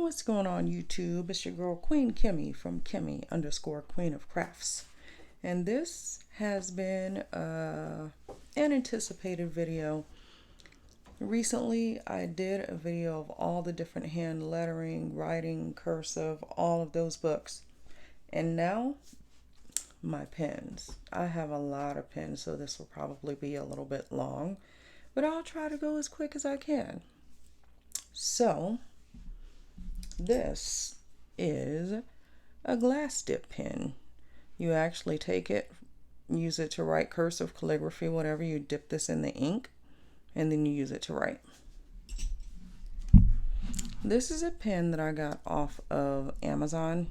What's going on YouTube? It's your girl Queen Kimmy from Kimmy_Queen of Crafts. And this has been an anticipated video. Recently I did a video of all the different hand lettering, writing, cursive, all of those books. And now my pens. I have a lot of pens, so this will probably be a little bit long, but I'll try to go as quick as I can. So this is a glass dip pen. You actually take it, use it to write cursive, calligraphy, whatever. You dip this in the ink and then you use it to write. This is a pen that I got off of Amazon.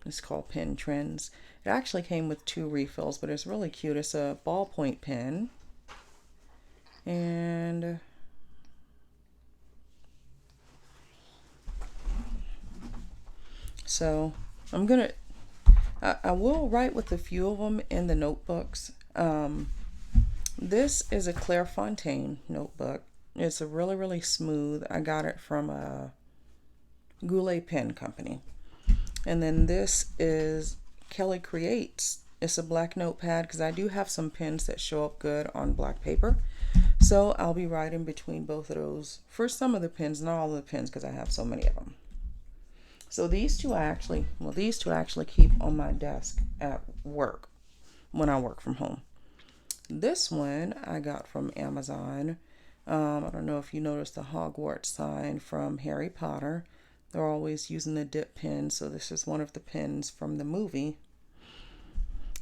It's called Pen Trends. It actually came with 2 refills, but it's really cute. It's a ballpoint pen. And so I'm gonna, I will write with a few of them in the notebooks. This is a Clairefontaine notebook. It's a really smooth. I got it from a Goulet pen company. And then this is Kelly Creates. It's a black notepad because I do have some pens that show up good on black paper. So I'll be writing between both of those for some of the pens, not all of the pens because I have so many of them. So these two I actually keep on my desk at work when I work from home. This one I got from Amazon. I don't know if you noticed the Hogwarts sign from Harry Potter. They're always using the dip pen, so this is one of the pens from the movie.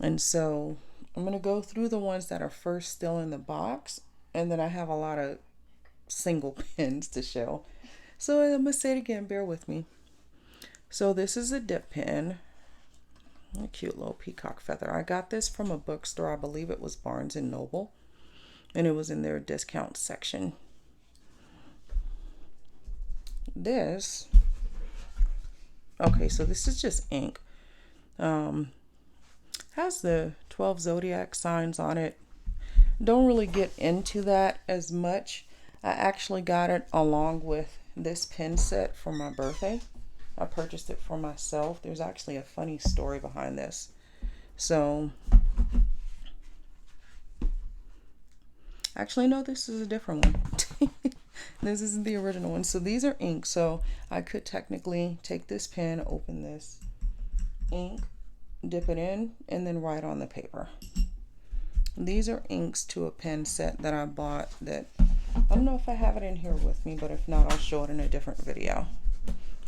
And so I'm going to go through the ones that are first still in the box, and then I have a lot of single pens to show. So I'm going to say it again, bear with me. So this is a dip pen, a cute little peacock feather. I got this from a bookstore. I believe it was Barnes & Noble, and it was in their discount section. This, okay, so this is just ink. Has the 12 zodiac signs on it. Don't really get into that as much. I actually got it along with this pen set for my birthday. I purchased it for myself. There's actually a funny story behind this. So, actually, no, this is a different one. This isn't the original one. So these are ink. So I could technically take this pen, open this ink, dip it in, and then write on the paper. These are inks to a pen set that I bought that, I don't know if I have it in here with me, but if not, I'll show it in a different video.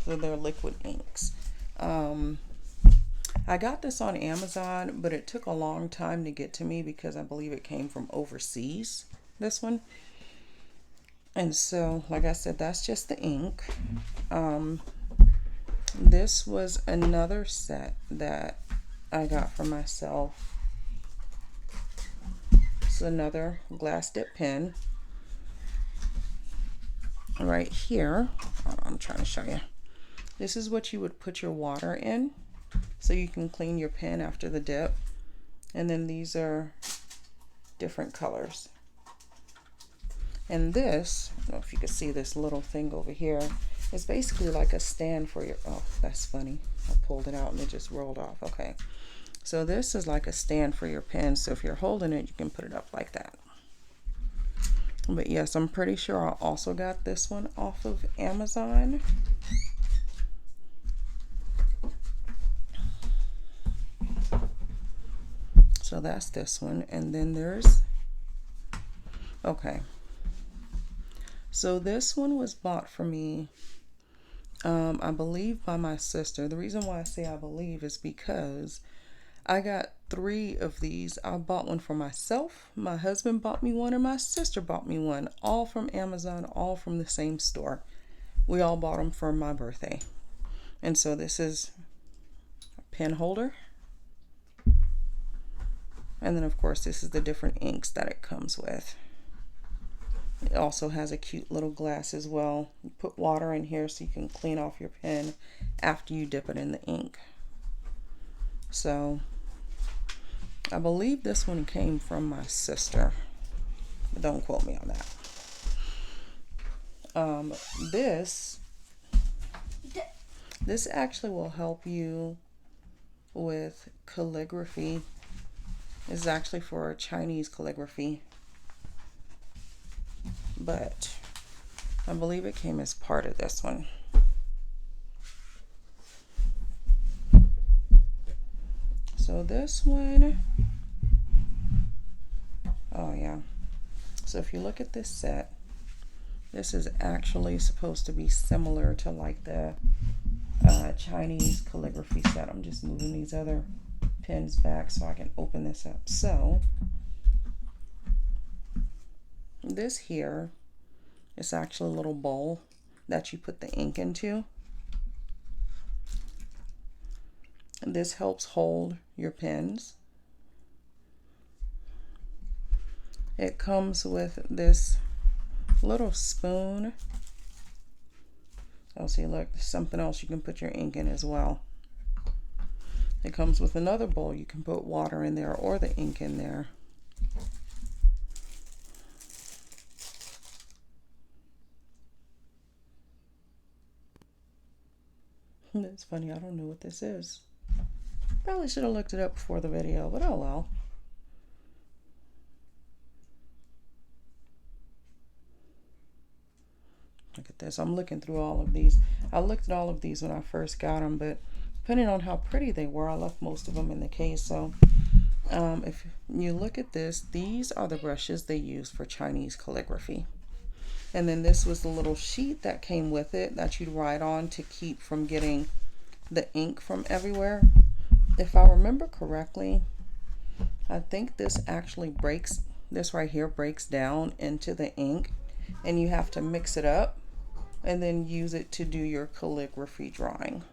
So they're liquid inks. I got this on Amazon, but it took a long time to get to me because I believe it came from overseas, this one. And so, like I said, that's just the ink. This was another set that I got for myself. It's another glass dip pen. Right here, I'm trying to show you. This is what you would put your water in so you can clean your pen after the dip. And then these are different colors. And this, I don't know if you can see this little thing over here, it's basically like a stand for your, oh, that's funny. I pulled it out and it just rolled off. Okay. So this is like a stand for your pen. So if you're holding it, you can put it up like that. But yes, I'm pretty sure I also got this one off of Amazon. So that's this one. And then there's, okay. So this one was bought for me, I believe by my sister. The reason why I say I believe is because I got 3 of these. I bought one for myself, my husband bought me one, and my sister bought me one. All from Amazon, all from the same store. We all bought them for my birthday. And so this is a pen holder. And then of course this is the different inks that it comes with. It also has a cute little glass as well. You put water in here so you can clean off your pen after you dip it in the ink. So I believe this one came from my sister, but don't quote me on that. Um, this this actually will help you with calligraphy. This is actually for Chinese calligraphy, but I believe it came as part of this one. So this one, oh yeah. So if you look at this set, this is actually supposed to be similar to like the Chinese calligraphy set. I'm just moving these other pins back so I can open this up. So this here is actually a little bowl that you put the ink into. This helps hold your pens. It comes with this little spoon. Oh, see, look, there's something else you can put your ink in as well. It comes with another bowl. You can put water in there or the ink in there. It's funny, I don't know what this is. Probably should have looked it up before the video, but oh well. Look at this. I'm looking through all of these. I looked at all of these when I first got them, but depending on how pretty they were, I left most of them in the case. So if you look at this, these are the brushes they use for Chinese calligraphy. And then this was the little sheet that came with it that you'd write on to keep from getting the ink from everywhere. If I remember correctly, I think this actually breaks, this right here breaks down into the ink, and you have to mix it up and then use it to do your calligraphy drawing.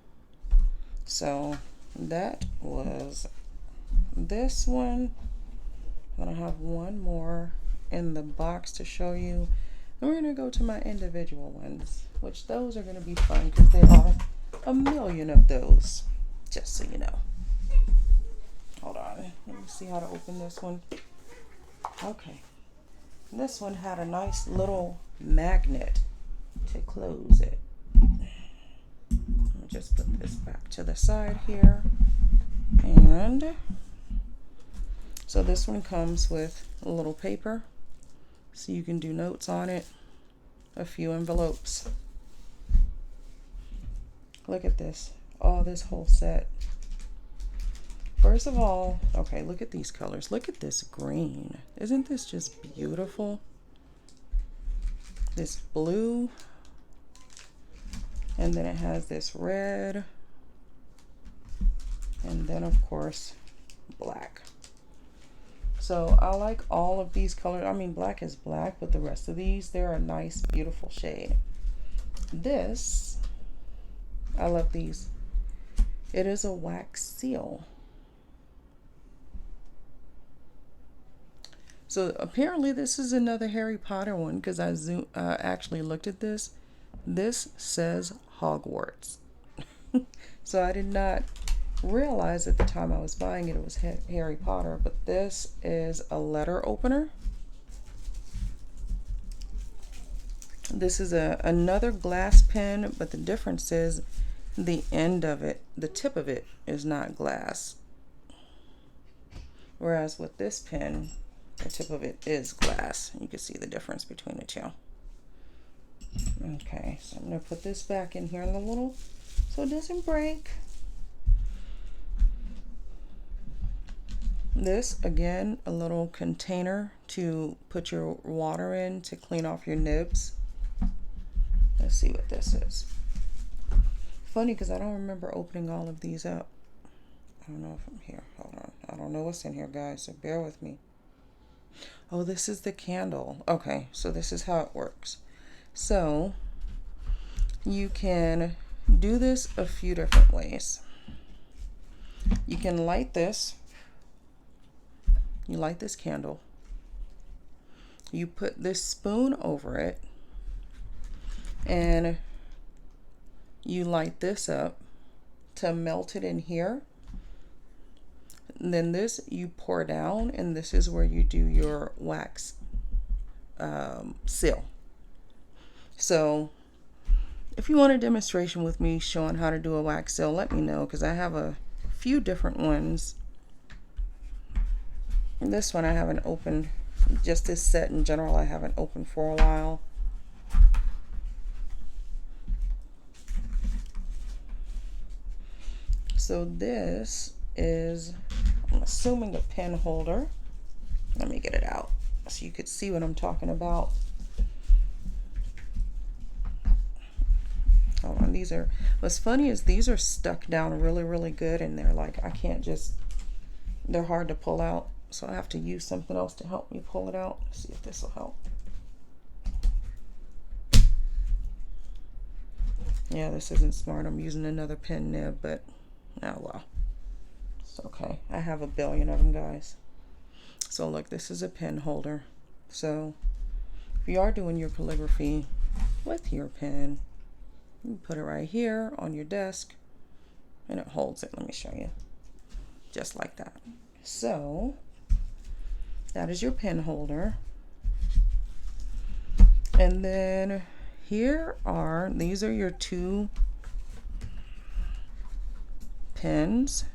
So that was this one. I'm gonna have one more in the box to show you. And we're gonna go to my individual ones, which those are gonna be fun because there are a million of those, just so you know. Hold on, let me see how to open this one. Okay, this one had a nice little magnet to close it. I'll just put this back to the side here. And so this one comes with a little paper, so you can do notes on it, a few envelopes. Look at this, oh, this whole set. First of all, okay, look at these colors. Look at this green. Isn't this just beautiful? This blue, and then it has this red, and then of course black. So I like all of these colors. I mean, black is black, but the rest of these, they're a nice, beautiful shade. This, I love these. It is a wax seal. So apparently this is another Harry Potter one because I actually looked at this. This says Hogwarts. So I did not realize at the time I was buying it, it was Harry Potter, but this is a letter opener. This is another glass pen, but the difference is the end of it, the tip of it is not glass. Whereas with this pen, the tip of it is glass. You can see the difference between the two. Okay, so I'm going to put this back in here in the little, so it doesn't break. This, again, a little container to put your water in to clean off your nibs. Let's see what this is. Funny because I don't remember opening all of these up. I don't know if I'm here. Hold on. I don't know what's in here, guys, so bear with me. Oh, this is the candle. Okay, so this is how it works. So you can do this a few different ways. You can light this. You light this candle. You put this spoon over it, and you light this up to melt it in here. And then this you pour down, and this is where you do your wax seal. So if you want a demonstration with me showing how to do a wax seal, let me know, because I have a few different ones. This one I haven't opened, just this set in general I haven't opened for a while. So this is, I'm assuming, a pen holder. Let me get it out so you could see what I'm talking about. Hold on, these are, what's funny is these are stuck down really good, and they're like, I can't just, they're hard to pull out, so I have to use something else to help me pull it out. Let's see if this will help. Yeah, this isn't smart. I'm using another pen nib, but oh well. It's okay. I have a billion of them, guys. So look, this is a pen holder. So if you are doing your calligraphy with your pen, you put it right here on your desk and it holds it. Let me show you. Just like that. So that is your pen holder. And then here are, these are your two pens.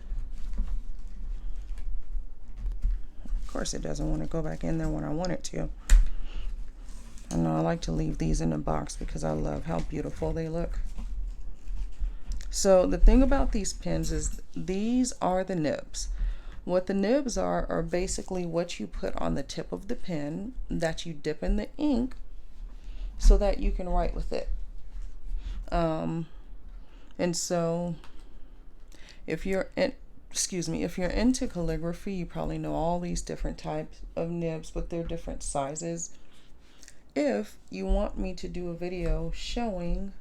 Of course it doesn't want to go back in there when I want it to. I know I like to leave these in a box because I love how beautiful they look. So the thing about these pens is these are the nibs. What the nibs are basically what you put on the tip of the pen that you dip in the ink so that you can write with it. And so if you're into calligraphy, you probably know all these different types of nibs with their different sizes. If you want me to do a video showing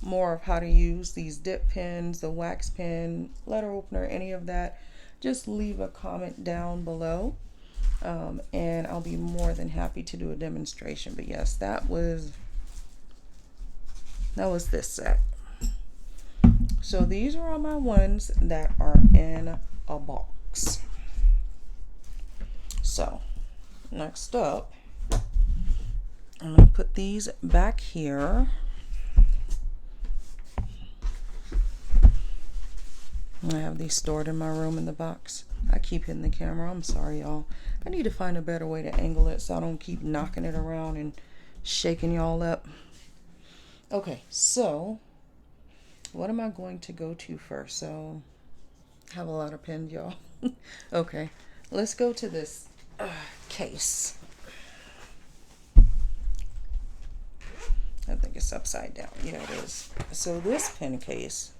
more of how to use these dip pens, the wax pen, letter opener, any of that, just leave a comment down below, and I'll be more than happy to do a demonstration. But yes, that was this set. So these are all my ones that are in a box. So next up, I'm going to put these back here. I have these stored in my room in the box. I keep hitting the camera. I'm sorry, y'all. I need to find a better way to angle it so I don't keep knocking it around and shaking y'all up. Okay, so what am I going to go to first? So I have a lot of pens, y'all. Okay, let's go to this case. I think it's upside down. Yeah, it is. So this pen case,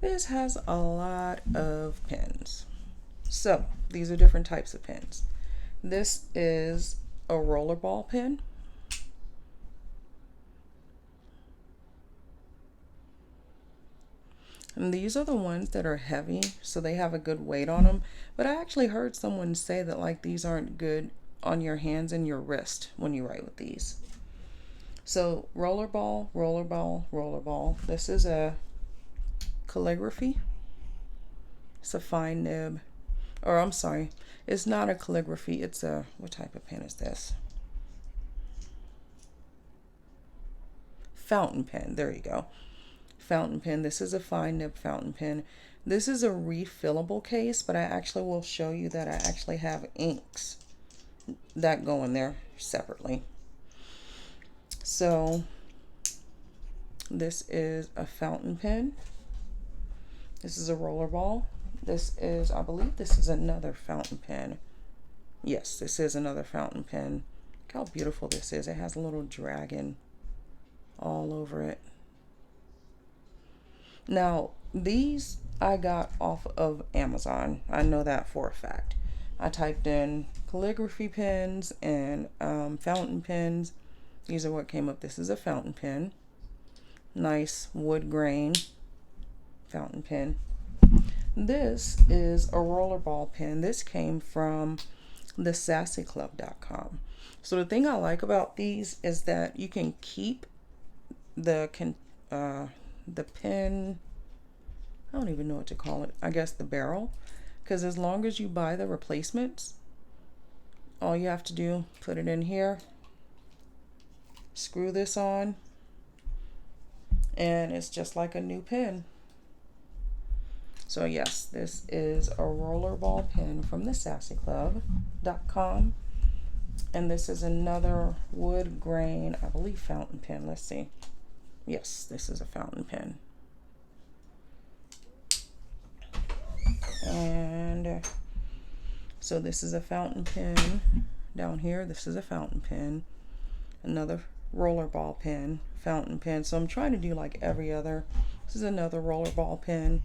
this has a lot of pens. So these are different types of pens. This is a rollerball pen. And these are the ones that are heavy, so they have a good weight on them. But I actually heard someone say that like these aren't good on your hands and your wrist when you write with these. So rollerball, rollerball, rollerball. This is a calligraphy. It's a fine nib. Or I'm sorry, it's not a calligraphy. It's a, what type of pen is this? Fountain pen. There you go. Fountain pen. This is a fine nib fountain pen. This is a refillable case, but I actually will show you that I actually have inks that go in there separately. So this is a fountain pen. This is a rollerball. This is, I believe this is another fountain pen. Yes, this is another fountain pen. Look how beautiful this is. It has a little dragon all over it. Now, these I got off of Amazon. I know that for a fact. I typed in calligraphy pens and fountain pens. These are what came up. This is a fountain pen. Nice wood grain fountain pen. This is a rollerball pen. This came from the sassyclub.com. So the thing I like about these is that you can keep the pen, I don't even know what to call it, I guess the barrel, because as long as you buy the replacements, all you have to do, put it in here, screw this on, and it's just like a new pen. So yes, this is a Rollerball Pin from the sassyclub.com. And this is another wood grain, I believe, fountain pen. Let's see. Yes, this is a fountain pen. And so this is a fountain pen down here. This is a fountain pen. Another rollerball pen, fountain pen. So I'm trying to do like every other. This is another rollerball pen.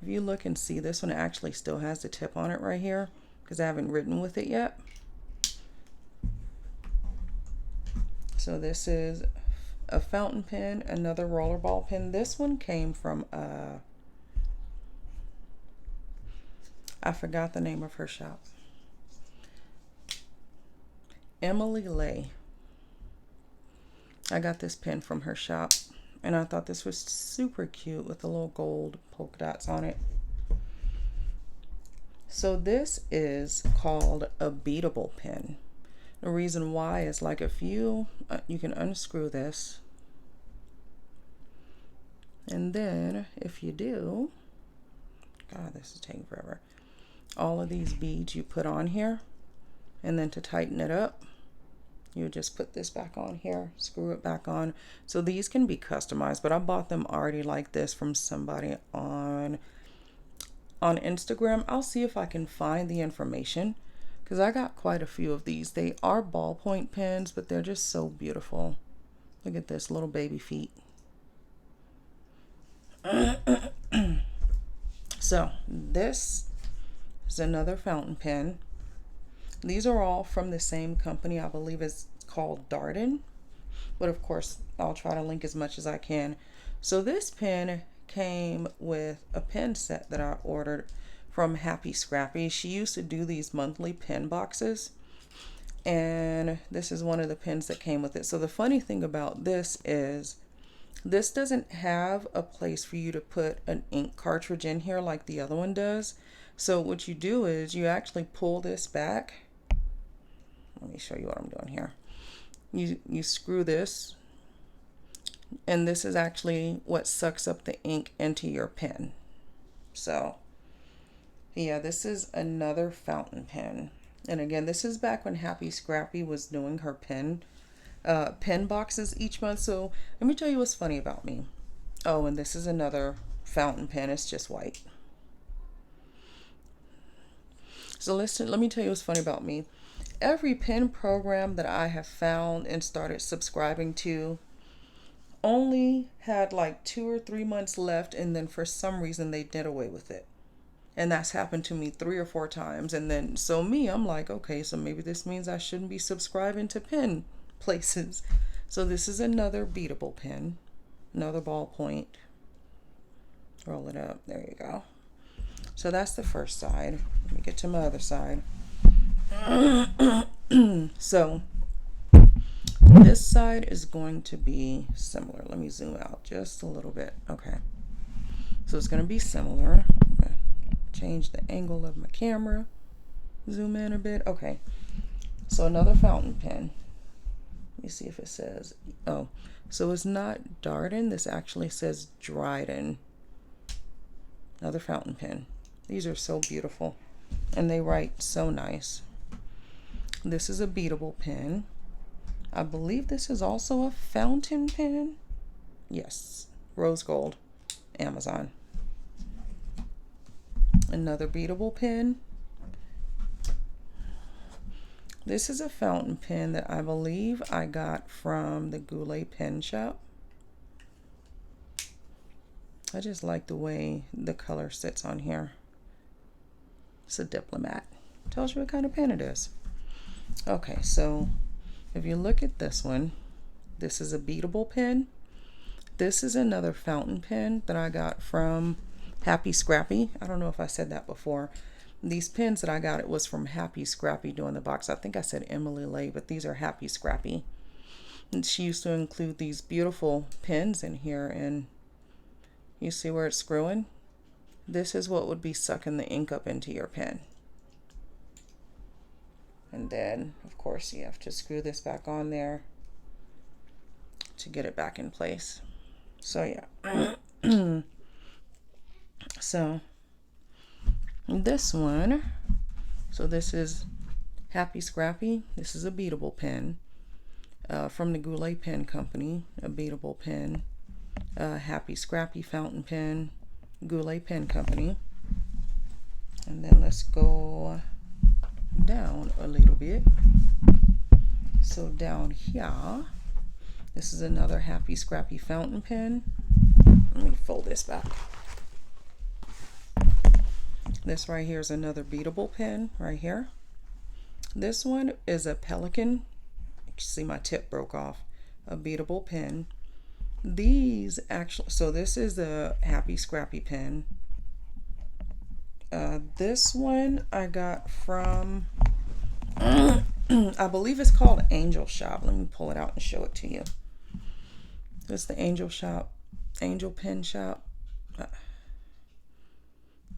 If you look and see, this one actually still has the tip on it right here because I haven't written with it yet. So this is a fountain pen, another rollerball pen. This one came from I forgot the name of her shop. Emily Lay. I got this pen from her shop, and I thought this was super cute with the little gold polka dots on it. So this is called a Beadable Pin. The reason why is like if you can unscrew this, and then if you do, God, this is taking forever. All of these beads you put on here, and then to tighten it up, you just put this back on here, screw it back on. So these can be customized, but I bought them already like this from somebody on Instagram. I'll see if I can find the information because I got quite a few of these. They are ballpoint pens, but they're just so beautiful. Look at this, little baby feet. So this is another fountain pen. These are all from the same company. I believe it's called Darden, but of course I'll try to link as much as I can. So this pen came with a pen set that I ordered from Happy Scrappy. She used to do these monthly pen boxes, and this is one of the pens that came with it. So the funny thing about this is this doesn't have a place for you to put an ink cartridge in here like the other one does. So what you do is you actually pull this back. Let me show you what I'm doing here. You screw this, and this is actually what sucks up the ink into your pen. So yeah, this is another fountain pen. And again, this is back when Happy Scrappy was doing her pen boxes each month. So let me tell you what's funny about me. Oh, and this is another fountain pen. It's just white. So listen, let me tell you what's funny about me. Every pen program that I have found and started subscribing to only had like 2 or 3 months left, and then for some reason they did away with it. And that's happened to me 3 or 4 times. And then so I'm like, okay, so maybe this means I shouldn't be subscribing to pen places. So this is another beadable pen, another ballpoint. Roll it up. There you go. So that's the first side. Let me get to my other side. So this side is going to be similar. Let me zoom out just a little bit. Okay. So it's going to be similar. Change the angle of my camera. Zoom in a bit. Okay. So another fountain pen. Let me see if it says. Oh, so it's not Darden. This actually says Dryden. Another fountain pen. These are so beautiful, and they write so nice. This is a beadable pen. I believe this is also a fountain pen. Yes, rose gold, Amazon. Another beadable pen. This is a fountain pen that I believe I got from the Goulet pen shop. I just like the way the color sits on here. It's a Diplomat. Tells you what kind of pen it is. Okay, so if you look at this one, this is a beadable pen. This is another fountain pen that I got from Happy Scrappy. I don't know if I said that before. These pens that I got, it was from Happy Scrappy doing the box. I think I said Emily Lay, but these are Happy Scrappy. And she used to include these beautiful pens in here, and you see where it's screwing? This is what would be sucking the ink up into your pen. And then, of course, you have to screw this back on there. to get it back in place. So yeah. So this one, so this is Happy Scrappy. This is a beadable pen from the Goulet Pen Company, a beadable pen. Happy Scrappy fountain pen, Goulet Pen Company. And then let's go down a little bit. So down here, this is another Happy Scrappy fountain pen. Let me fold this back. This right here is another beadable pen right here. This one is a Pelican. You can see my tip broke off. A beadable pen. These actually, so this is a Happy Scrappy pen. This one I got from, I believe it's called Angel Shop. Let me pull it out and show it to you. This is the Angel Shop, Angel Pen Shop.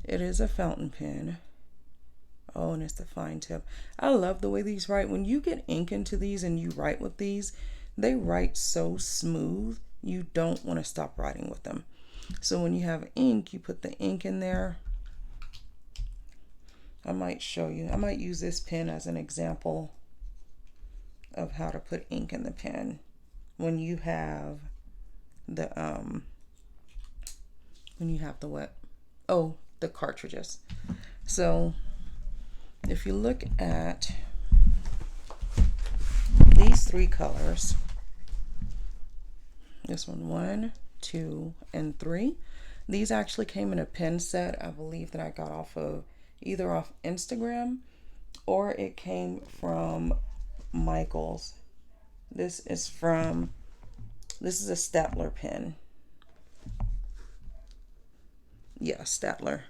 It is a fountain pen. Oh, and it's the fine tip. I love the way these write. When you get ink into these and you write with these, they write so smooth. You don't want to stop writing with them. So when you have ink, you put the ink in there. I might show you. I might use this pen as an example of how to put ink in the pen. When you have the what? Oh, the cartridges. So if you look at these three colors, this one, 1, 2, and 3. These actually came in a pen set, I believe, that I got off of either off Instagram or it came from Michael's. This is a Statler pen. Yeah, Statler.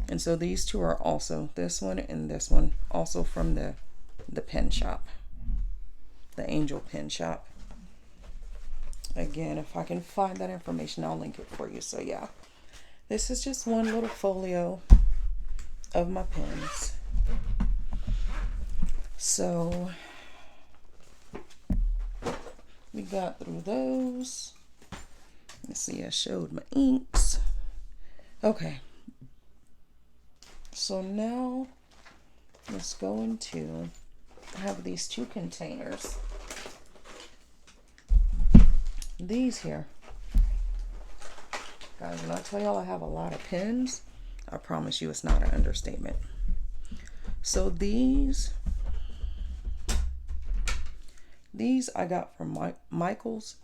And so these two are also, this one and this one, also from the pen shop, the Angel Pen Shop. Again, if I can find that information, I'll link it for you. So yeah, this is just one little folio of my pens. So we got through those. Let's see, I showed my inks. Okay. So now let's go into, I have these two containers. These here. Guys, when I tell y'all I have a lot of pens, I promise you it's not an understatement. So these I got from Michael's.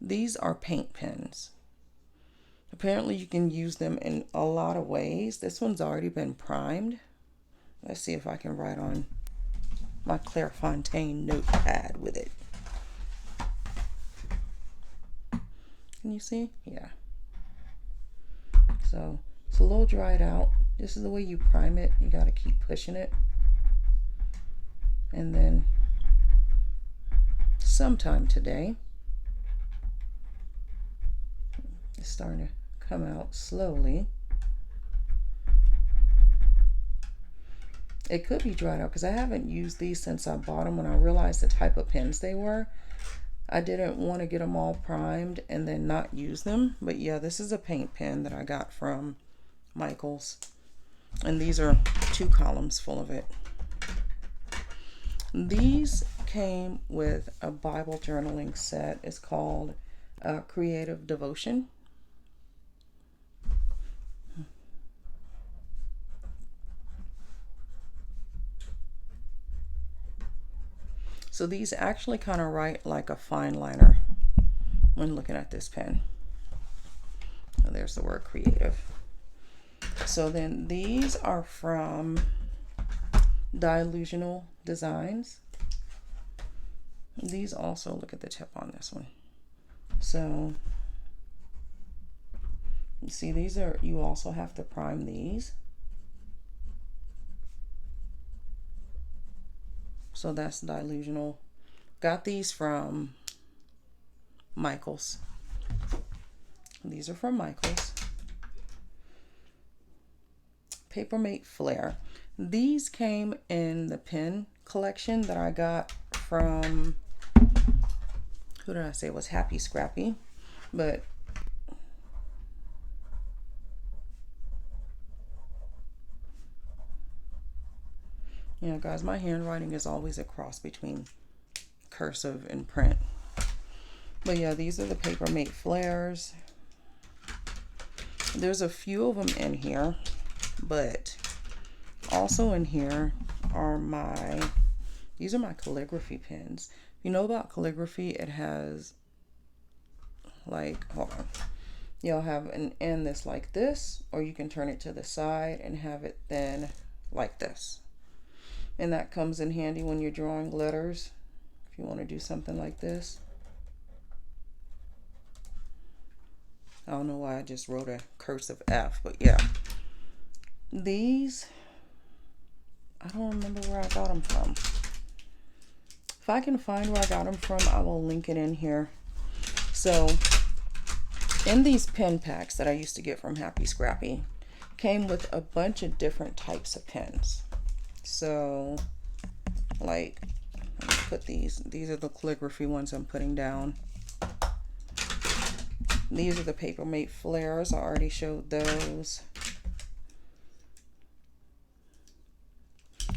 These are paint pens. Apparently you can use them in a lot of ways. This one's already been primed. Let's see if I can write on my Clairefontaine notepad with it. Can you see? Yeah. So it's a little dried out. This is the way you prime it. You got to keep pushing it. And then sometime today, it's starting to come out slowly. It could be dried out because I haven't used these since I bought them. When I realized the type of pens they were, I didn't want to get them all primed and then not use them. But yeah, this is a paint pen that I got from Michael's. And these are 2 columns full of it. These came with a Bible journaling set. It's called Creative Devotion. So these actually kind of write like a fine liner when looking at this pen. So there's the word creative. So then these are from Delusional Designs. These also, look at the tip on this one. So you see, these are, you also have to prime these. So that's Delusional. Got these from Michael's. These are from Michael's. Papermate Flair. These came in the pen collection that I got from who did I say was Happy Scrappy? But you know, guys, my handwriting is always a cross between cursive and print. But yeah, these are the Papermate flares. There's a few of them in here, but also in here are these are my calligraphy pens. If you know about calligraphy, it has like, hold on. You'll have an end that's like this, or you can turn it to the side and have it then like this. And that comes in handy when you're drawing letters, if you want to do something like this. I don't know why I just wrote a cursive F, but yeah. These, I don't remember where I got them from. If I can find where I got them from, I will link it in here. So, in these pen packs that I used to get from Happy Scrappy, came with a bunch of different types of pens. So, like, let me put these are the calligraphy ones I'm putting down. These are the Papermate flares. I already showed those.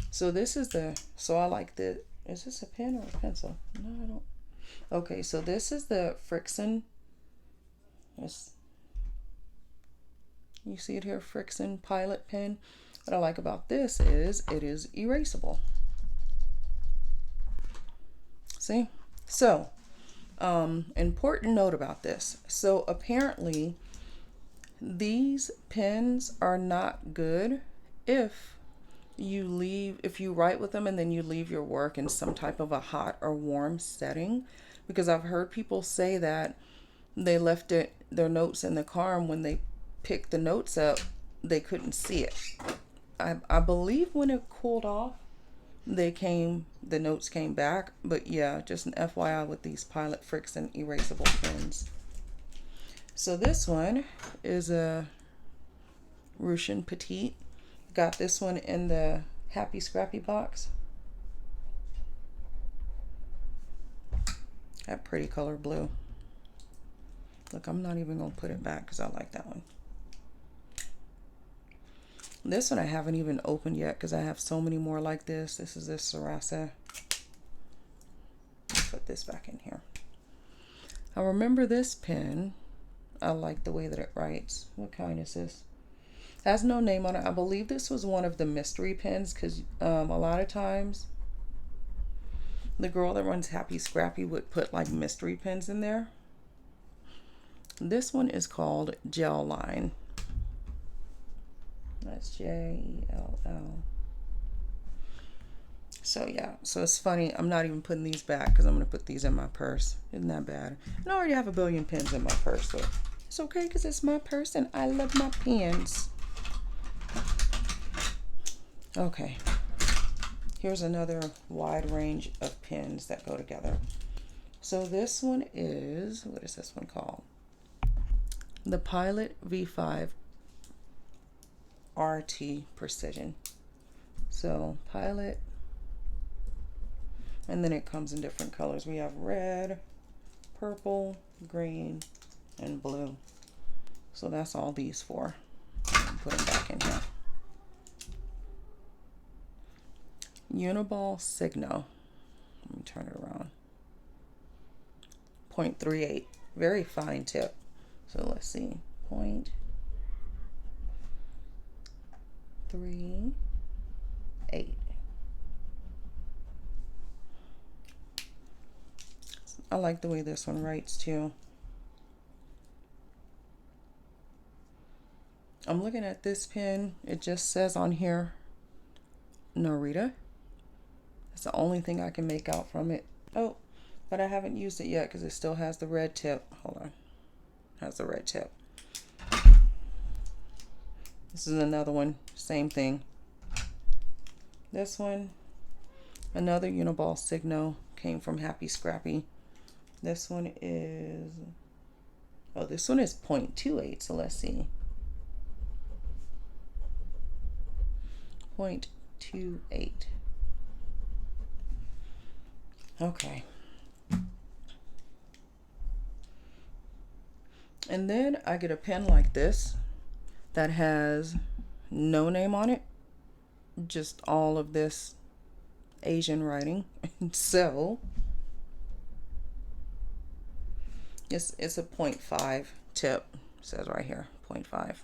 So this is so I like is this a pen or a pencil? No, I don't. Okay, so this is the Frixion. You see it here, Frixion Pilot Pen. What I like about this is it is erasable. See? So, important note about this. So apparently these pens are not good if you write with them and then you leave your work in some type of a hot or warm setting, because I've heard people say that they left their notes in the car, and when they picked the notes up they couldn't see it. I believe when it cooled off the notes came back, but yeah, just an FYI with these Pilot Frixion erasable pens. So this one is a Russian Petite. Got this one in the Happy Scrappy box. That pretty color blue. Look, I'm not even gonna put it back because I like that one. This one I haven't even opened yet because I have so many more like this. This is this Sarasa. Put this back in here. I remember this pen. I like the way that it writes. What kind is this? It has no name on it. I believe this was one of the mystery pens, because a lot of times the girl that runs Happy Scrappy would put like mystery pens in there. This one is called Gel Line. That's J-E-L-L. So yeah, so it's funny. I'm not even putting these back because I'm going to put these in my purse. Isn't that bad? And I already have a billion pens in my purse, so it's okay because it's my purse and I love my pens. Okay. Here's another wide range of pens that go together. So this one is, what is this one called? The Pilot V5 RT Precision. So Pilot, and then it comes in different colors. We have red, purple, green, and blue. So that's all these for. Put them back in here. Uniball Signo. Let me turn it around. 0.38. Very fine tip. So let's see. 0.38. I like the way this one writes too. I'm looking at this pen. It just says on here Narita. That's the only thing I can make out from it. Oh, but I haven't used it yet because it still has the red tip. Hold on. Has the red tip. This is another one. Same thing. This one, another Uniball Signo, came from Happy Scrappy. This one is, oh, this one is 0.28. So let's see. 0.28. And then I get a pen like this that has no name on it, just all of this Asian writing. So it's a 0.5 tip, it says right here, 0.5.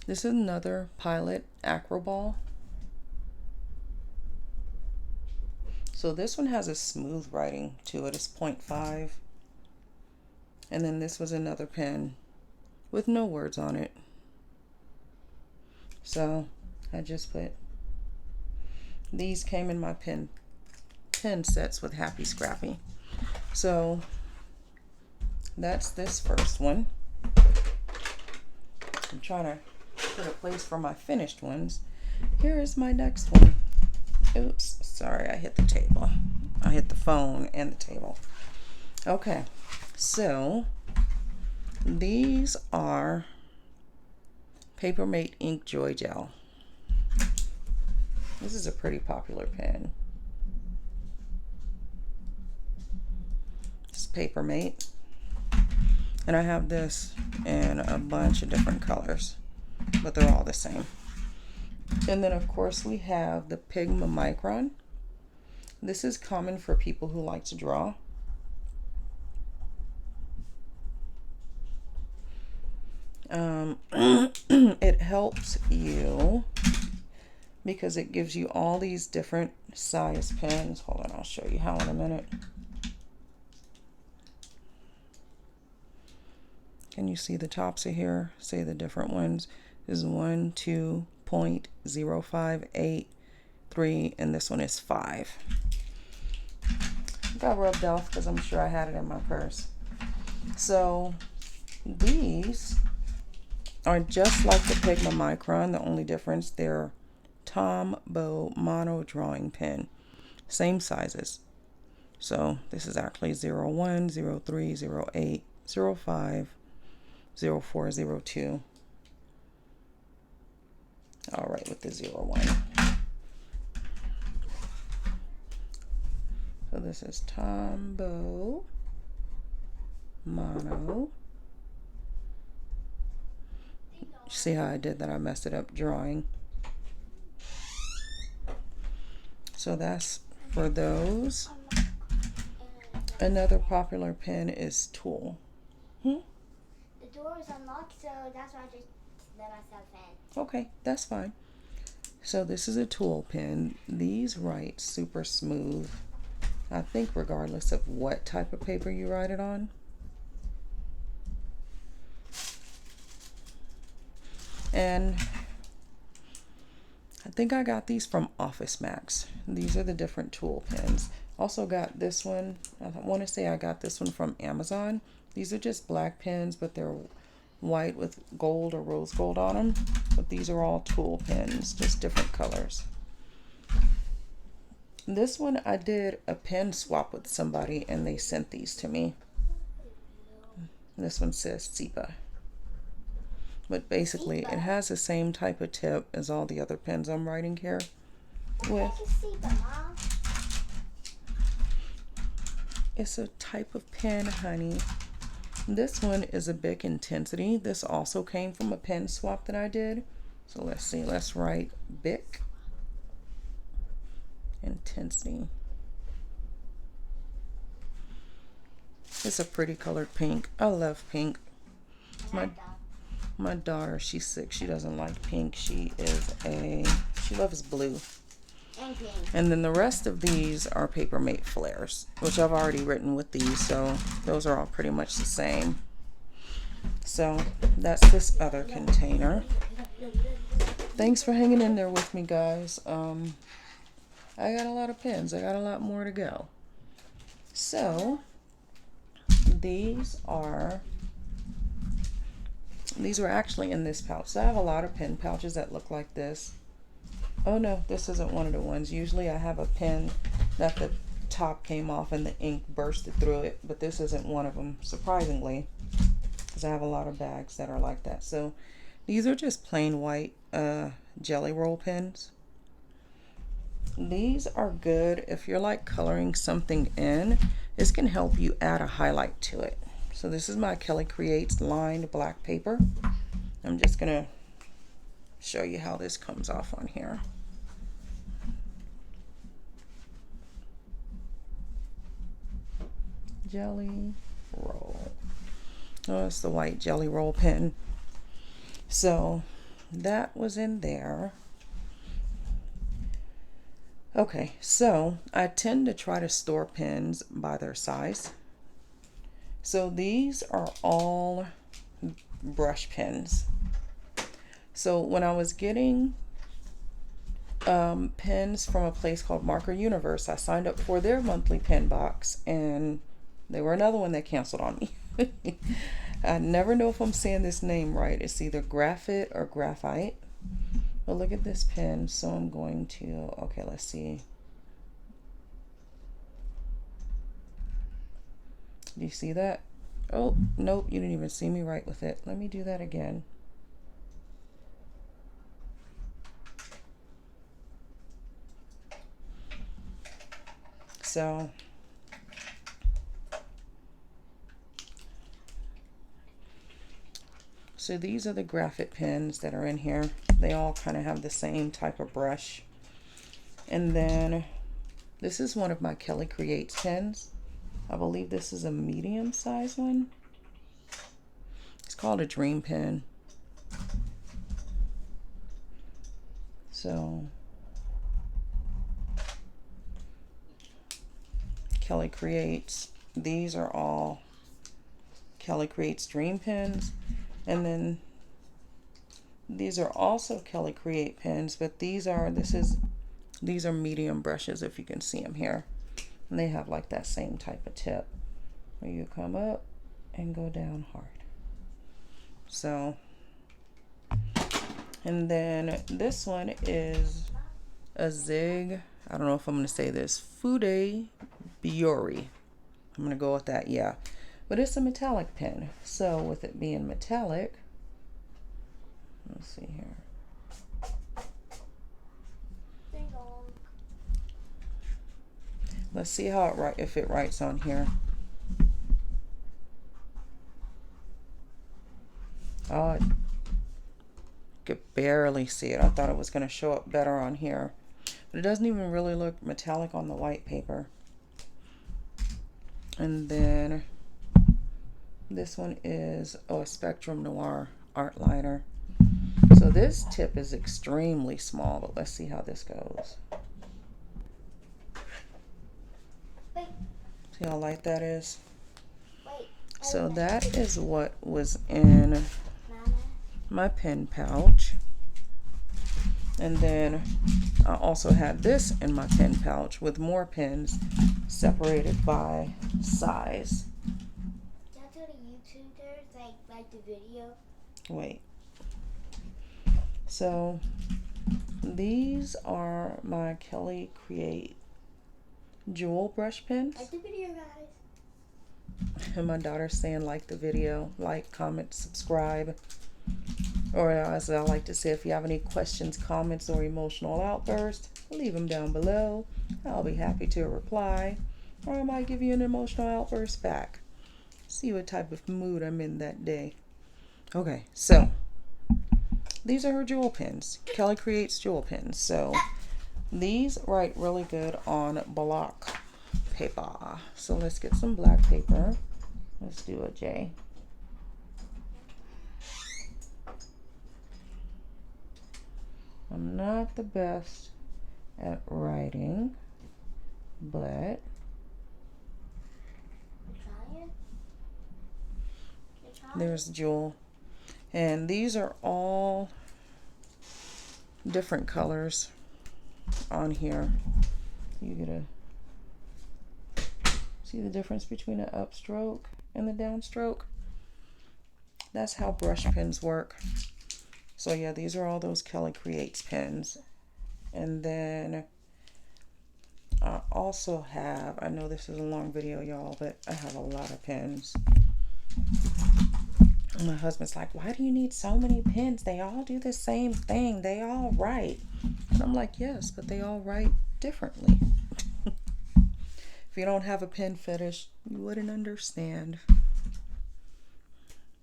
This is another Pilot Acro ball. So this one has a smooth writing to it. It's 0.5. And then this was another pen with no words on it. So I just put, these came in my pen sets with Happy Scrappy. So that's this first one. I'm trying to put a place for my finished ones. Here is my next one. Oops, sorry, I hit the table. I hit the phone and the table. Okay, so these are Papermate Inkjoy Gel. This is a pretty popular pen. It's Papermate. And I have this in a bunch of different colors, but they're all the same. And then of course we have the Pigma Micron. This is common for people who like to draw. It helps you because it gives you all these different size pens. Hold on, I'll show you how in a minute. Can you see the tops of here? Say the different ones. This is 1, 2.058, 3, and this one is 5. Got rubbed off because I'm sure I had it in my purse. So these are just like the Pigma Micron. The only difference, they're Tombow mono drawing pen. Same sizes. So this is actually 01, 03, 08, 05, 04, 02. All right, with the 01. So this is Tombow mono. See how I did that? I messed it up drawing. So that's for those. Another popular pen is Tool. The door is unlocked, so that's why I just let myself in. Okay, that's fine. So this is a Tool pen. These write super smooth. I think regardless of what type of paper you write it on. And I think I got these from Office Max. These are the different Tool pens. Also got this one. I want to say I got this one from Amazon. These are just black pens, but they're white with gold or rose gold on them. But these are all Tool pens, just different colors. This one I did a pen swap with somebody and they sent these to me. This one says Sipa. But basically it has the same type of tip as all the other pens I'm writing here with. It's a type of pen, honey. This one is a Bic Intensity. This also came from a pen swap that I did. So let's see, let's write Bic Intensity. It's a pretty colored pink. I love pink. My daughter, she's 6. She doesn't like pink. She loves blue. And pink. And then the rest of these are Papermate flares, which I've already written with these, so those are all pretty much the same. So that's this other container. Thanks for hanging in there with me, guys. I got a lot of pens. I got a lot more to go. So these were actually in this pouch. So I have a lot of pen pouches that look like this. Oh no, this isn't one of the ones. Usually I have a pen that the top came off and the ink bursted through it, but this isn't one of them, surprisingly, because I have a lot of bags that are like that. So these are just plain white jelly roll pens. These are good if you're like coloring something in. This can help you add a highlight to it. So this is my Kelly Creates lined black paper. I'm just gonna show you how this comes off on here. Jelly roll. Oh, it's the white jelly roll pen. So that was in there. Okay, so I tend to try to store pens by their size. So these are all brush pens. So when I was getting pens from a place called Marker Universe, I signed up for their monthly pen box, and they were another one that canceled on me. I never know if I'm saying this name right. It's either graphite or graphite. But look at this pen. So I'm going to, okay, let's see. Do you see that? Oh, nope, you didn't even see me right with it. Let me do that again. So these are the graphite pens that are in here. They all kind of have the same type of brush. And then this is one of my Kelly Creates pens. I believe this is a medium size one. It's called a Dream Pen. So Kelly Creates, these are all Kelly Creates Dream Pens. And then these are also Kelly Create pens, but these are medium brushes, if you can see them here. And they have like that same type of tip where you come up and go down hard. So, and then this one is a Zig, I don't know if I'm going to say this, Fude Biori. I'm going to go with that, yeah. But it's a metallic pen. So with it being metallic, let's see here. Let's see how if it writes on here. Oh, I could barely see it. I thought it was going to show up better on here. But it doesn't even really look metallic on the white paper. And then this one is, oh, a Spectrum Noir art liner. So this tip is extremely small, but let's see how this goes. Wait. See how light that is? Wait. So that is what was in Mama. my pen pouch. And then I also had this in my pen pouch with more pens separated by size. That's what the YouTubers like the video. Wait. So these are my Kelly Create jewel brush pens. Like the video, guys. And my daughter's saying like the video, like, comment, subscribe. Or as I like to say, if you have any questions, comments, or emotional outbursts, leave them down below. I'll be happy to reply. Or I might give you an emotional outburst back. See what type of mood I'm in that day. Okay, so these are her jewel pens. Kelly Creates jewel pens. So these write really good on block paper. So let's get some black paper. Let's do a J. I'm not the best at writing, but there's Jewel. And these are all different colors on here. You get a, see the difference between the upstroke and the downstroke? That's how brush pens work. So yeah, these are all those Kelly Creates pens. And then I also have, I know this is a long video, y'all, but I have a lot of pens. And my husband's like, why do you need so many pens? They all do the same thing. They all write. And I'm like, yes, but they all write differently. If you don't have a pen fetish, you wouldn't understand.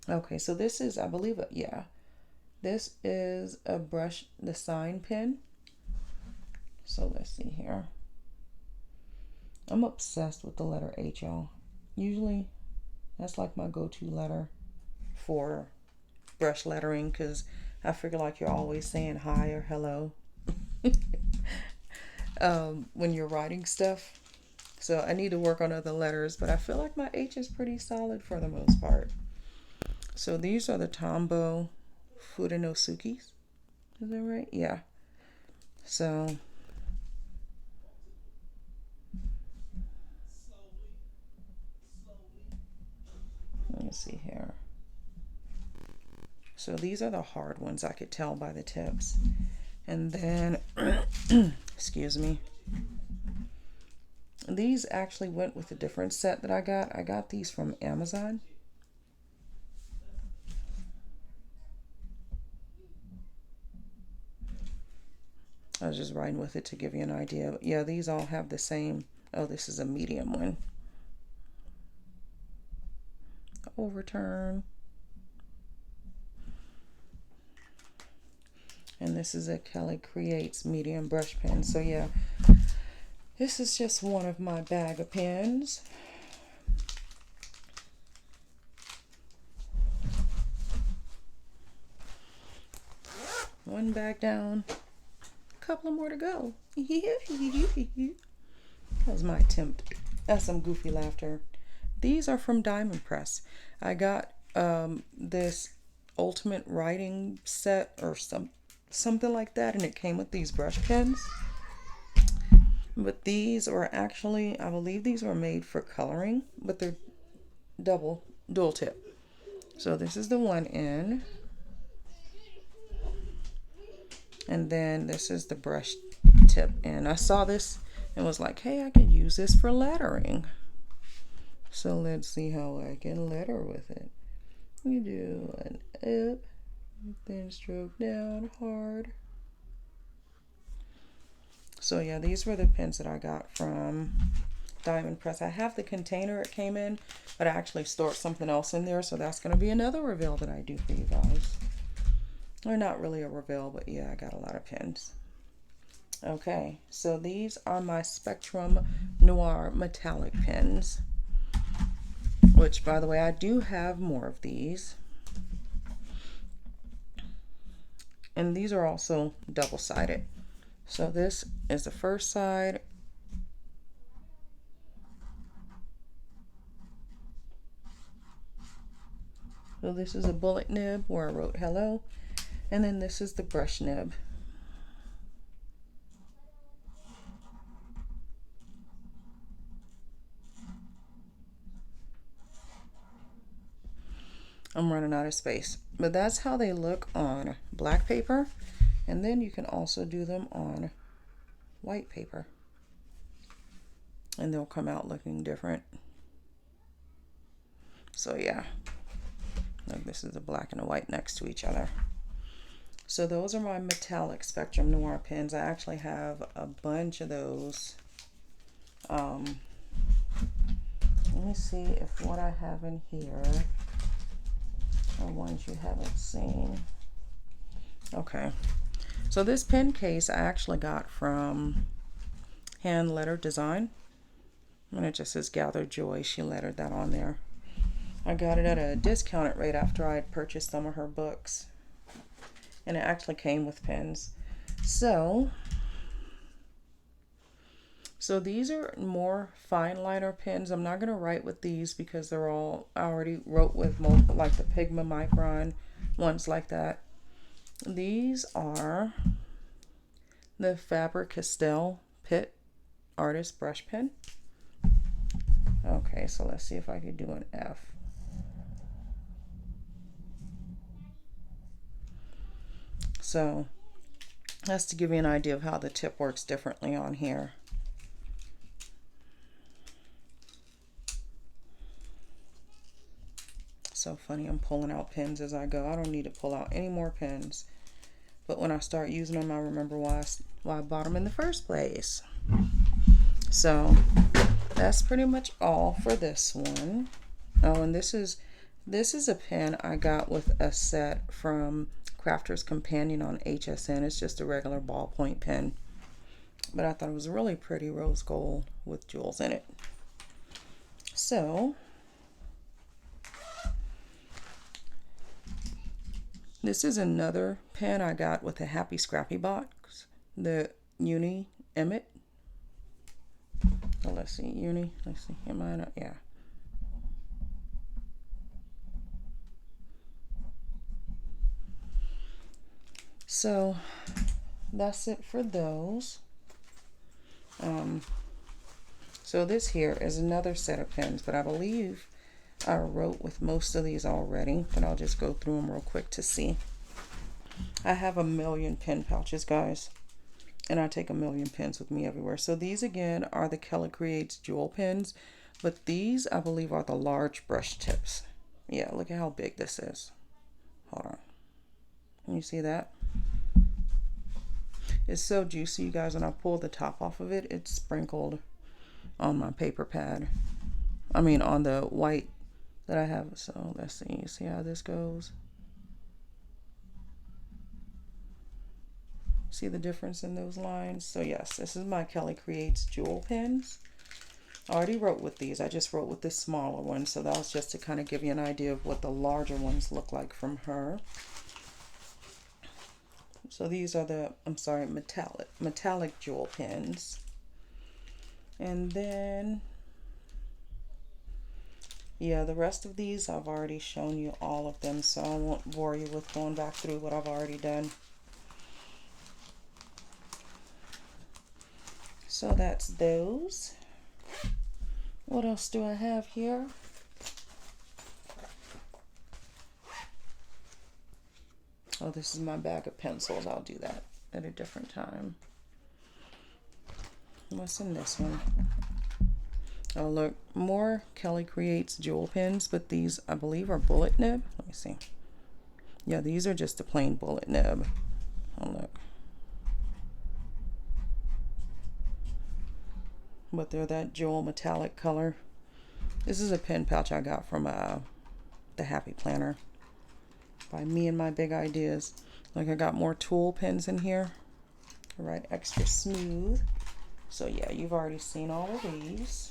Okay, so this is, I believe, this is a brush, the sign pen. So let's see here. I'm obsessed with the letter H, y'all. Usually, that's like my go-to letter for brush lettering, because I figure like you're always saying hi or hello when you're writing stuff. So I need to work on other letters, but I feel like my H is pretty solid for the most part. So these are the Tombow Fudenosukis. Is that right? Yeah. So let me see here. So these are the hard ones, I could tell by the tips. And then, excuse me, these actually went with a different set that I got. I got these from Amazon. I was just writing with it to give you an idea. But yeah, these all have the same. Oh, this is a medium one. Overturn. And this is a Kelly Creates medium brush pen. So yeah, this is just one of my bag of pens. One bag down, a couple more to go. That was my attempt at some goofy laughter. These are from Diamond Press. I got this ultimate writing set or something like that, and it came with these brush pens. But these are actually, I believe these were made for coloring, but they're dual tip. So this is the one end. And then this is the brush tip. And I saw this and was like, hey, I could use this for lettering. So let's see how I can letter with it. We do an up, then stroke down hard. So yeah, these were the pens that I got from Diamond Press. I have the container it came in, but I actually stored something else in there. So that's going to be another reveal that I do for you guys. Or not really a reveal, but yeah, I got a lot of pens. Okay, so these are my Spectrum Noir metallic pens. Which, by the way, I do have more of these. And these are also double-sided. So this is the first side. So this is a bullet nib where I wrote hello. And then this is the brush nib. I'm running out of space. But that's how they look on black paper. And then you can also do them on white paper. And they'll come out looking different. So yeah. Like this is a black and a white next to each other. So those are my metallic Spectrum Noir pens. I actually have a bunch of those. Let me see if what I have in here are ones you haven't seen. Okay. So this pen case I actually got from Hand Letter Design. And it just says Gather Joy. She lettered that on there. I got it at a discounted rate after I had purchased some of her books. And it actually came with pens. So these are more fine liner pens. I'm not going to write with these because they're all, I already wrote with multiple, like the Pigma Micron, ones like that. These are the Faber Castell Pit Artist Brush Pen. Okay, so let's see if I could do an F. So that's to give you an idea of how the tip works differently on here. So funny, I'm pulling out pins as I go. I don't need to pull out any more pins. But when I start using them, I remember why I bought them in the first place. So that's pretty much all for this one. Oh, and this is a pen I got with a set from Crafter's Companion on HSN. It's just a regular ballpoint pen. But I thought it was really pretty, rose gold with jewels in it. So this is another pen I got with a Happy Scrappy box. The Uni Emmett. Oh, let's see, let's see, am I not? Yeah. So that's it for those. So this here is another set of pens, but I believe I wrote with most of these already, but I'll just go through them real quick to see. I have a million pen pouches, guys, and I take a million pens with me everywhere. So these again are the Calligraphy jewel pens, but these I believe are the large brush tips. Yeah, look at how big this is. Hold on. Can you see that? It's so juicy, you guys. When I pull the top off of it, it's sprinkled on my paper pad. I mean, on the white that I have. So let's see. You see how this goes? See the difference in those lines? So yes, this is my Kelly Creates jewel pens. I already wrote with these. I just wrote with this smaller one. So that was just to kind of give you an idea of what the larger ones look like from her. So these are the, I'm sorry, metallic jewel pens. And then, yeah, the rest of these, I've already shown you all of them, so I won't bore you with going back through what I've already done. So that's those. What else do I have here? Oh, this is my bag of pencils. I'll do that at a different time. What's in this one? Oh, look, more Kelly Creates jewel pens, but these, I believe, are bullet nib. Let me see. Yeah, these are just a plain bullet nib. Oh, look. But they're that jewel metallic color. This is a pen pouch I got from the Happy Planner by Me and My Big Ideas. Like, I got more tool pens in here. Right, extra smooth. So yeah, you've already seen all of these.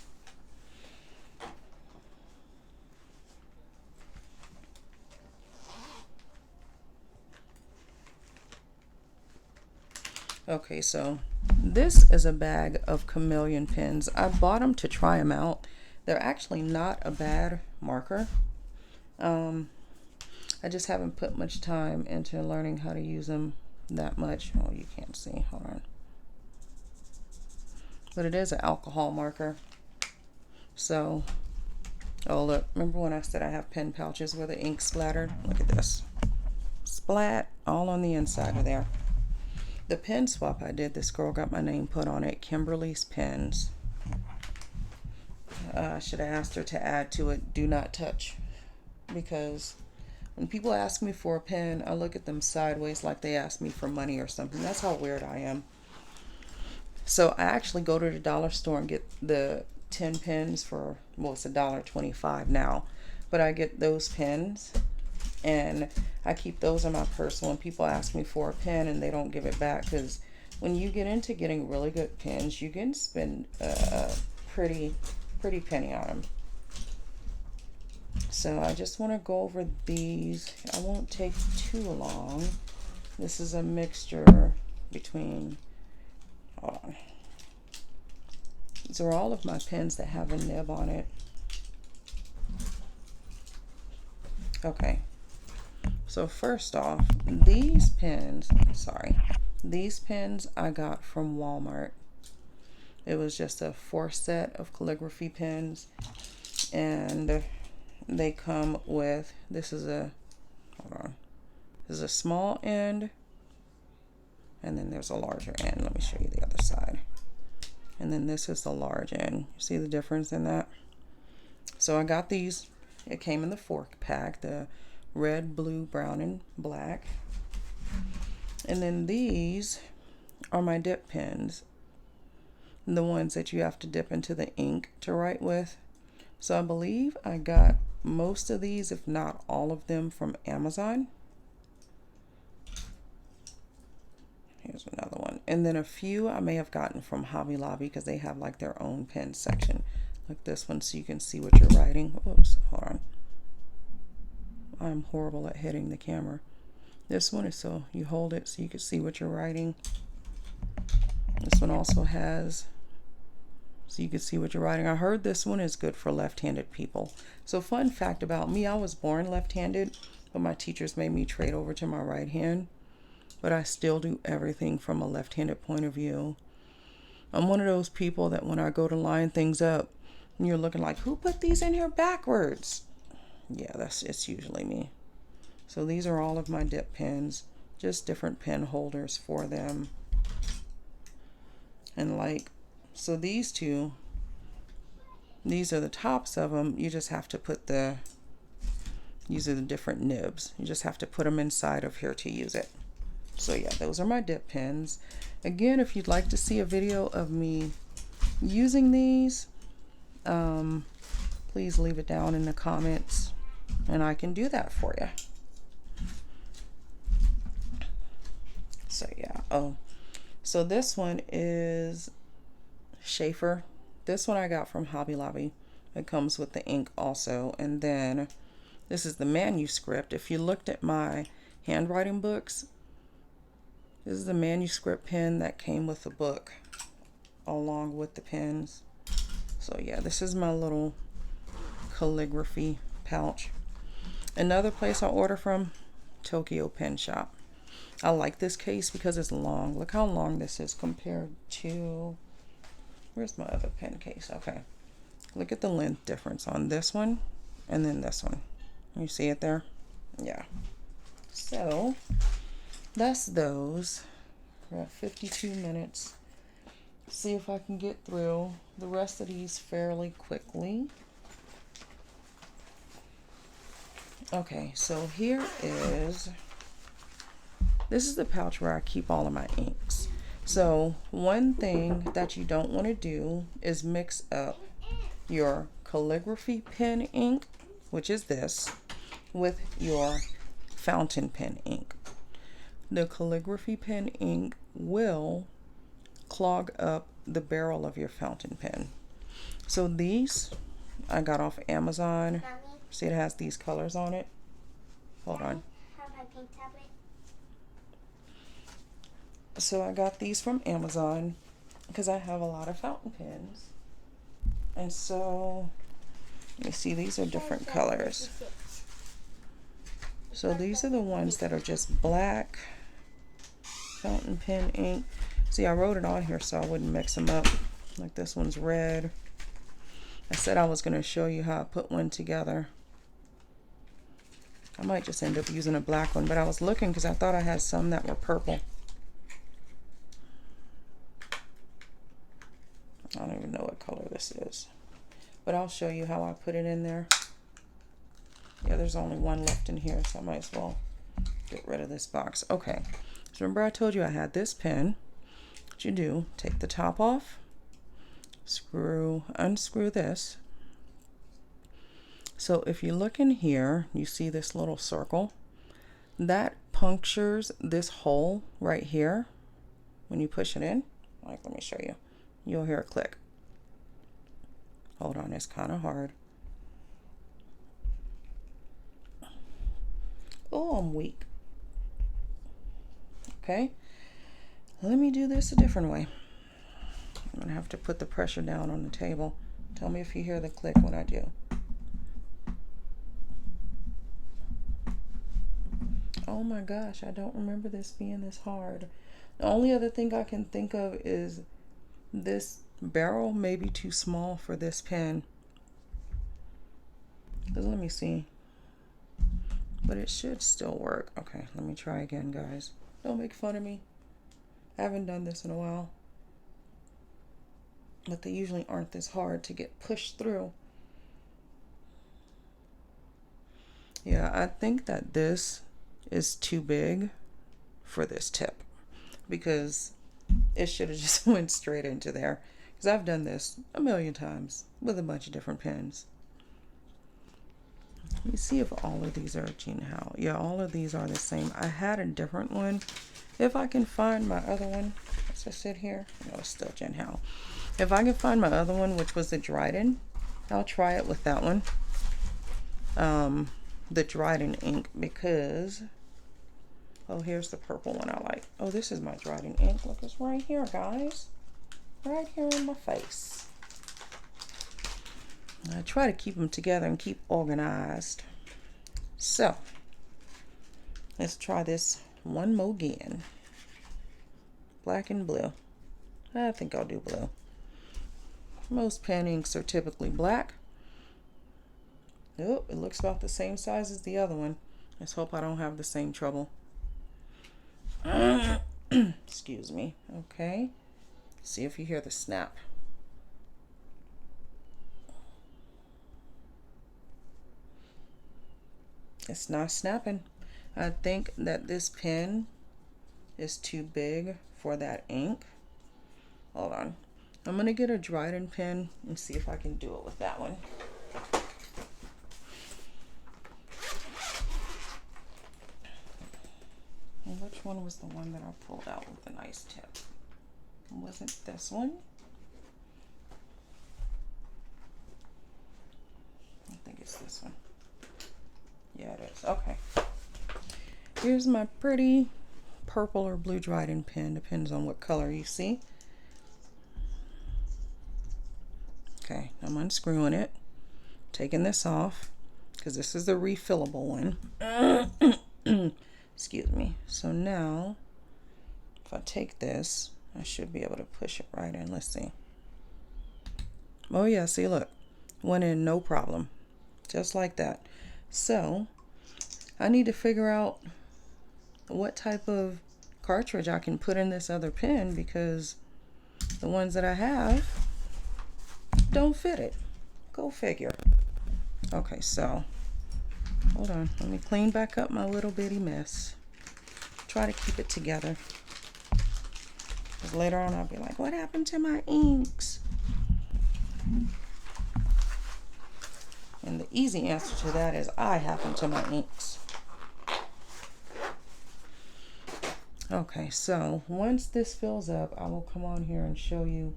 Okay, so this is a bag of Chameleon pins. I bought them to try them out. They're actually not a bad marker. I just haven't put much time into learning how to use them that much. Oh, you can't see. Hold on. But it is an alcohol marker. So, oh look, remember when I said I have pen pouches where the ink splattered? Look at this. Splat all on the inside of there. The pen swap I did, this girl got my name put on it, Kimberly's Pens. I should have asked her to add to it, do not touch. Because when people ask me for a pen, I look at them sideways like they ask me for money or something. That's how weird I am. So I actually go to the dollar store and get the 10 pens for, well, it's $1.25 now. But I get those pens and I keep those in my purse. So when people ask me for a pen and they don't give it back, because when you get into getting really good pens, you can spend a pretty penny on them. So I just want to go over these. I won't take too long. This is a mixture between, hold on. These are all of my pens that have a nib on it. Okay. So first off, these pens I got from Walmart. It was just a 4 set of calligraphy pens, and they come with, this is a, hold on, this is a small end, and then there's a larger end. Let me show you the other side. And then this is the large end. See the difference in that? So I got these It came in the 4-pack, the red, blue, brown, and black. And then these are my dip pens, the ones that you have to dip into the ink to write with. So I believe I got most of these, if not all of them, from Amazon. Here's another one. And then a few I may have gotten from Hobby Lobby because they have like their own pen section. Like this one, so you can see what you're writing. Oops, hold on. I'm horrible at hitting the camera. This one is so you hold it so you can see what you're writing. This one also has so you can see what you're writing. I heard this one is good for left-handed people. So fun fact about me, I was born left-handed, but my teachers made me trade over to my right hand. But I still do everything from a left-handed point of view. I'm one of those people that when I go to line things up, and you're looking like, who put these in here backwards? Yeah, it's usually me. So these are all of my dip pens, just different pen holders for them. And like, so these two, these are the tops of them. You just have to put these are the different nibs. You just have to put them inside of here to use it. So yeah, those are my dip pens. Again, if you'd like to see a video of me using these, please leave it down in the comments and I can do that for you. So yeah, oh, so this one is Schaefer. This one I got from Hobby Lobby. It comes with the ink also. And then this is the manuscript. If you looked at my handwriting books, this is the manuscript pen that came with the book along with the pens. So yeah, this is my little calligraphy pouch. Another place I order from, Tokyo Pen Shop. I like this case because it's long. Look how long this is compared to, where's my other pen case? Okay. Look at the length difference on this one and then this one. You see it there? Yeah. So that's those. We're at 52 minutes. See if I can get through the rest of these fairly quickly. Okay, so here is, this is the pouch where I keep all of my inks. So one thing that you don't want to do is mix up your calligraphy pen ink, which is this, with your fountain pen ink. The calligraphy pen ink will clog up the barrel of your fountain pen. So these I got off Amazon. Mommy, See, it has these colors on it. Hold on. have my pink tablet. So I got these from Amazon because I have a lot of fountain pens. And so, let me see, these are different colors. So these are the ones that are just black fountain pen ink. See, I wrote it on here so I wouldn't mix them up. Like this one's red. I said I was going to show you how I put one together. I might just end up using a black one, but I was looking because I thought I had some that were purple. I don't even know what color this is, but I'll show you how I put it in there. Yeah, there's only one left in here, so I might as well get rid of this box. Okay, so remember I told you I had this pen. What you do, take the top off, unscrew this. So if you look in here, you see this little circle. That punctures this hole right here when you push it in. Like, let me show you. You'll hear it click. Hold on, it's kind of hard. Oh, I'm weak. Okay, let me do this a different way. I'm gonna have to put the pressure down on the table. Tell me if you hear the click when I do. Oh my gosh, I don't remember this being this hard. The only other thing I can think of is this barrel may be too small for this pen. Let me see. But it should still work. Okay, let me try again, guys. Don't make fun of me. I haven't done this in a while. But they usually aren't this hard to get pushed through. Yeah, I think that this is too big for this tip because it should have just went straight into there. Because I've done this a million times with a bunch of different pens. Let me see if all of these are Jean Howe. Yeah, all of these are the same. I had a different one. If I can find my other one, as I sit here, no, it's still Jean Howe. If I can find my other one, which was the Dryden, I'll try it with that one. The Dryden ink, because, oh, here's the purple one I like. Oh, this is my Dryden ink. Look, it's right here, guys. Right here in my face. I try to keep them together and keep organized. So, let's try this one more again. Black and blue. I think I'll do blue. Most pen inks are typically black. Oh, it looks about the same size as the other one. Let's hope I don't have the same trouble. Excuse me. Okay. See if you hear the snap. It's not snapping. I think that this pen is too big for that ink. Hold on. I'm going to get a Dryden pen and see if I can do it with that one. And which one was the one that I pulled out with the nice tip? Wasn't this one? I think it's this one. Yeah, it is. Okay. Here's my pretty purple or blue Dryden pen. Depends on what color you see. Okay, I'm unscrewing it. Taking this off because this is the refillable one. Excuse me. So now, if I take this, I should be able to push it right in. Let's see. Oh yeah, see, look. Went in no problem. Just like that. So, I need to figure out what type of cartridge I can put in this other pen because the ones that I have don't fit it. Go figure. Okay, so, hold on. Let me clean back up my little bitty mess. Try to keep it together. Because later on I'll be like, what happened to my inks? And the easy answer to that is I happened to my inks. Okay, so once this fills up, I will come on here and show you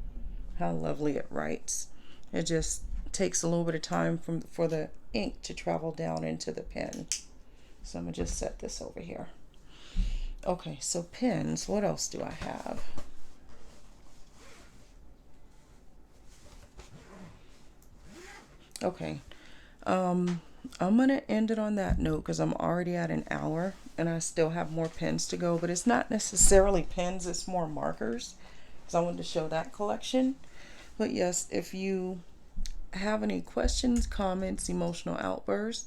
how lovely it writes. It just takes a little bit of time for the ink to travel down into the pen. So I'm going to just set this over here. Okay, so pens, what else do I have? Okay, I'm going to end it on that note because I'm already at an hour and I still have more pens to go, but it's not necessarily pens, it's more markers because I wanted to show that collection. But yes, if you have any questions, comments, emotional outbursts,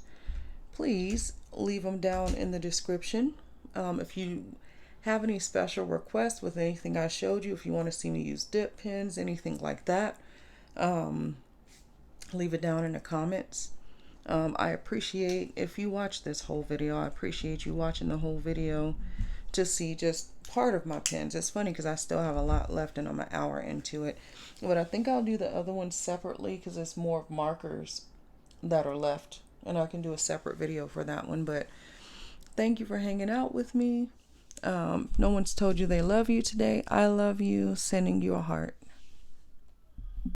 please leave them down in the description. If you have any special requests with anything I showed you, if you want to see me use dip pens, anything like that, leave it down in the comments. I appreciate if you watch this whole video. I appreciate you watching the whole video to see just part of my pens. It's funny because I still have a lot left and I'm an hour into it. But I think I'll do the other ones separately because it's more markers that are left. And I can do a separate video for that one. But thank you for hanging out with me. No one's told you they love you today. I love you. Sending you a heart.